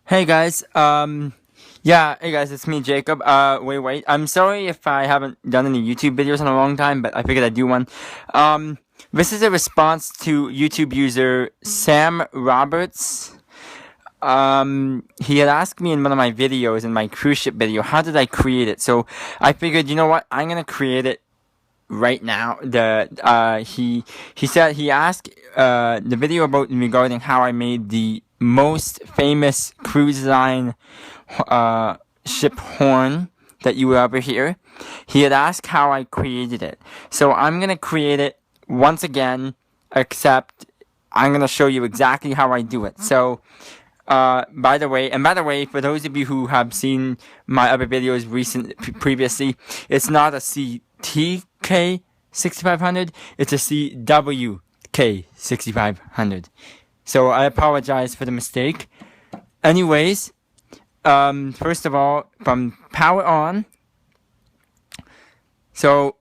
Hey guys, hey guys, it's me, Jacob. Wait. I'm sorry if I haven't done any YouTube videos in a long time, but I figured I'd do one. Um, this is a response to YouTube user Sam Roberts. He had asked me in one of my videos, in my cruise ship video, how did I create it? So I figured, you know what, I'm gonna create it right now. He said he asked the video about regarding how I made the most famous cruise line ship horn that you will ever hear. He had asked how I created it. So I'm gonna create it once again, except I'm gonna show you exactly how I do it. So by the way, for those of you who have seen my other videos previously, it's not a CTK 6500, it's a CWK 6500. So I apologize for the mistake. Anyways, first of all, from power on. So,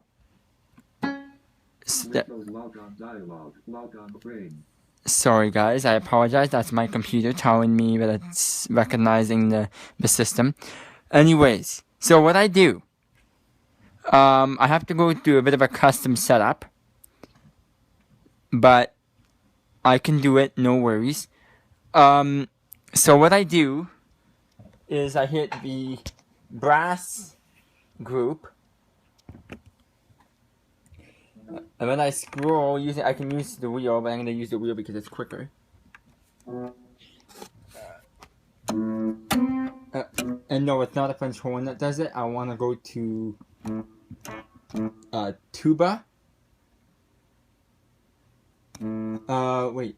sorry guys, I apologize. That's my computer telling me that it's recognizing the system. Anyways, so what I do, I have to go through a bit of a custom setup, but I can do it, no worries. So what I do is I hit the brass group, and when I scroll, I can use the wheel, but I'm going to use the wheel because it's quicker. And no, it's not a French horn that does it. I want to go to tuba. Wait.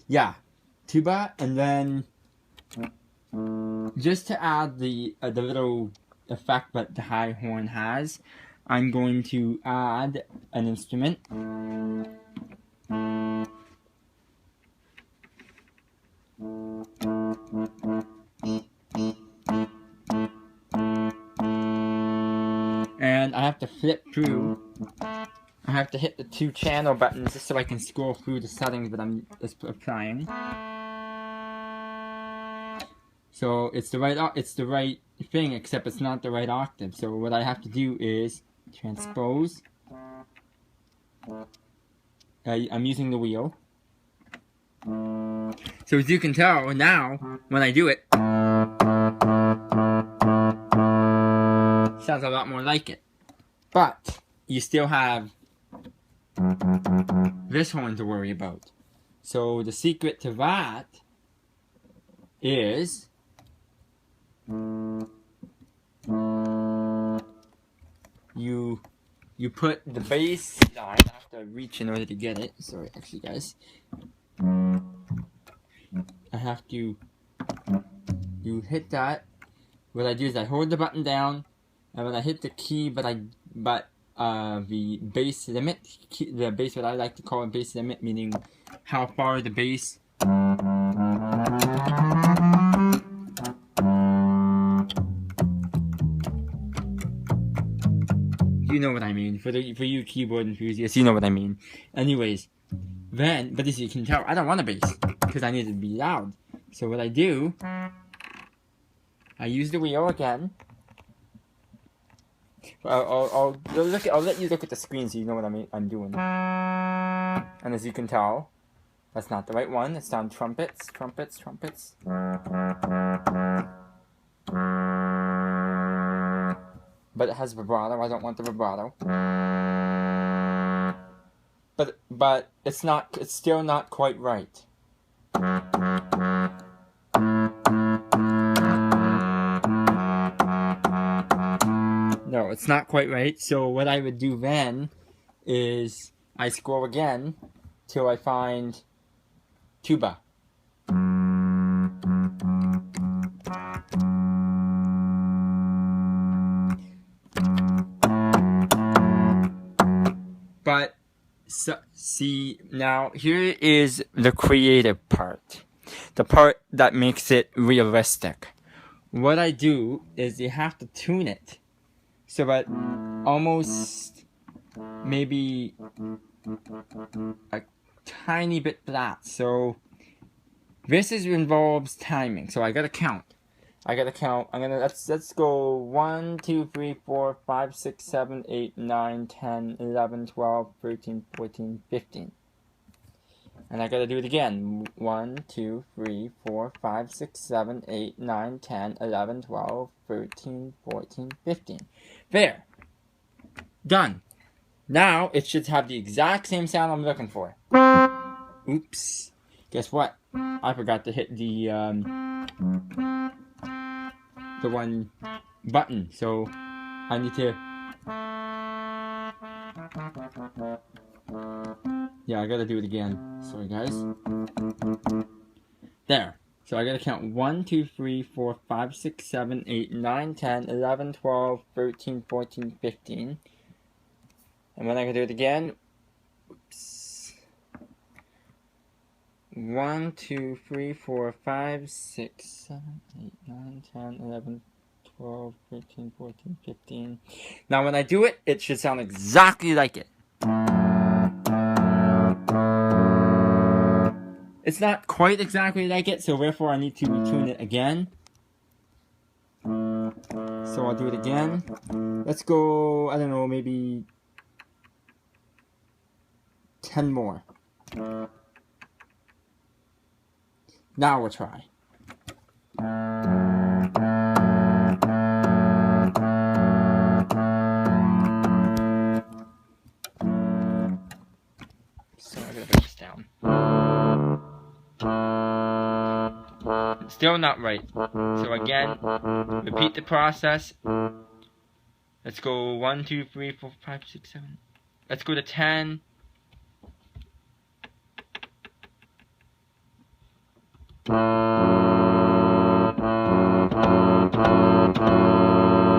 Yeah, tuba, and then just to add the little effect that the high horn has, I'm going to add an instrument. And I have to flip through. I have to hit the 2 channel buttons just so I can scroll through the settings that I'm applying. So it's the right thing, except it's not the right octave. So what I have to do is transpose. I'm using the wheel. So as you can tell now, when I do it, sounds a lot more like it. But you still have this horn to worry about. So the secret to that is you put the bass line. I have to reach in order to get it. Sorry, actually, guys. I have to. You hit that. What I do is I hold the button down, and when I hit the key, the bass limit, the bass, what I like to call a bass limit, meaning how far the bass. You know what I mean. For you keyboard enthusiasts, you know what I mean. Anyways, then, but as you can tell, I don't want a bass because I need it to be loud. So what I do, I use the wheel again. I'll let you look at the screen so you know what I'm doing. And as you can tell, that's not the right one. It's down trumpets. But it has vibrato. I don't want the vibrato. But it's still not quite right. No, it's not quite right. So what I would do then is I scroll again till I find tuba. But see, now here is the creative part. The part that makes it realistic. What I do is you have to tune it so that almost maybe tiny bit flat. So this involves timing. So I gotta count. Let's go 1, 2, 3, 4, 5, 6, 7, 8, 9, 10, 11, 12, 13, 14, 15. And I gotta do it again. 1, 2, 3, 4, 5, 6, 7, 8, 9, 10, 11, 12, 13, 14, 15. There. Done. Now it should have the exact same sound I'm looking for. Oops. Guess what? I forgot to hit the one button. So I need to... Yeah, I gotta do it again. Sorry, guys. There. So I gotta count 1, 2, 3, 4, 5, 6, 7, 8, 9, 10, 11, 12, 13, 14, 15. And then I can do it again. Oops. 1, 2, 3, 4, 5, 6, 7, 8, 9, 10, 11, 12, 13, 14, 15. Now when I do it, it should sound exactly like it. It's not quite exactly like it, so therefore I need to retune it again. So I'll do it again. Let's go, I don't know, maybe 10 more. Now we'll try. So I gotta put this down. Still not right. So again, repeat the process. Let's go 1, 2, 3, 4, 5, 6, 7. Let's go to 10.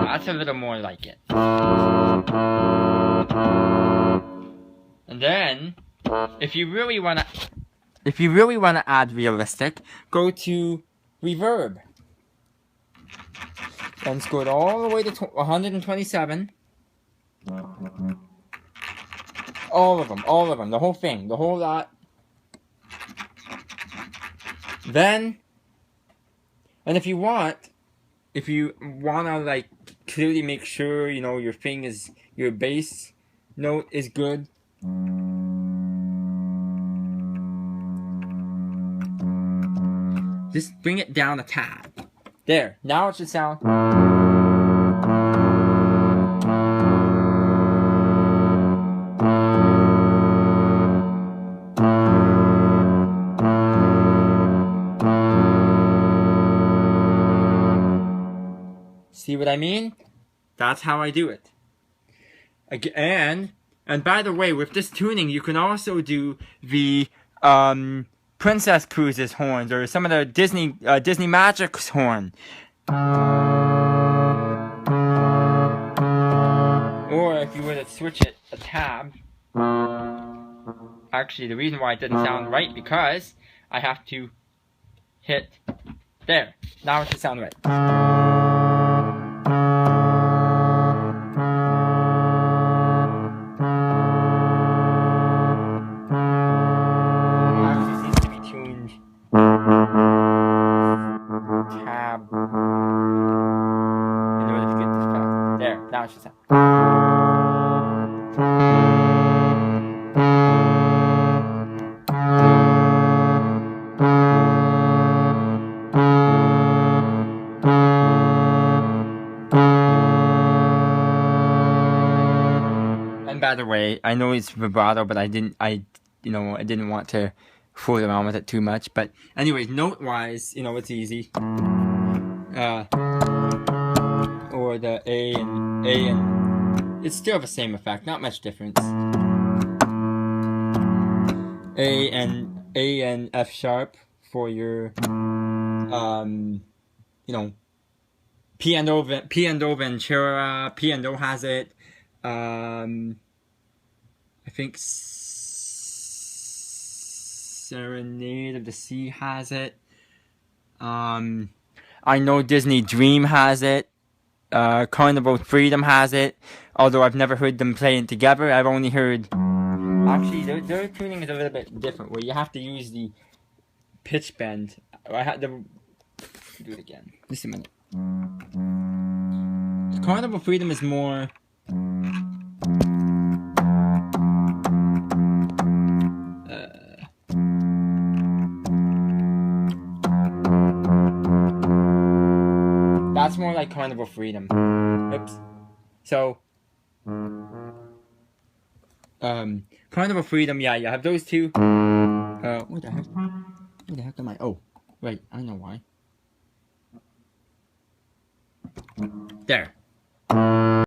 That's a little more like it. And then, if you really want to add realistic, go to reverb. Then let's go all the way to 127. All of them, the whole thing, the whole lot. Then, and if you want to like clearly make sure, you know, your bass note is good. Just bring it down a tad. There, now it should sound. See what I mean? That's how I do it. And by the way, with this tuning, you can also do the Princess Cruises horns or some of the Disney Magic's horn. Or if you were to switch it a tab. Actually, the reason why it didn't sound right because I have to hit there. Now it should sound right. And by the way, I know it's vibrato, but I didn't want to fool around with it too much. But anyways, note-wise, it's easy. Or the A and it's still the same effect, not much difference. A and F sharp for your P&O Ventura, P&O has it. I think Serenade of the Sea has it. I know Disney Dream has it. Carnival Freedom has it. Although I've never heard them playing together. I've only heard Actually, their tuning is a little bit different, where you have to use the pitch bend. I had to do it again. Just a minute. Carnival Freedom is more. That's more like Carnival Freedom. Oops. So, Carnival Freedom, yeah, you have those two. What the heck? Where the heck am I? Oh, wait, I know why. There.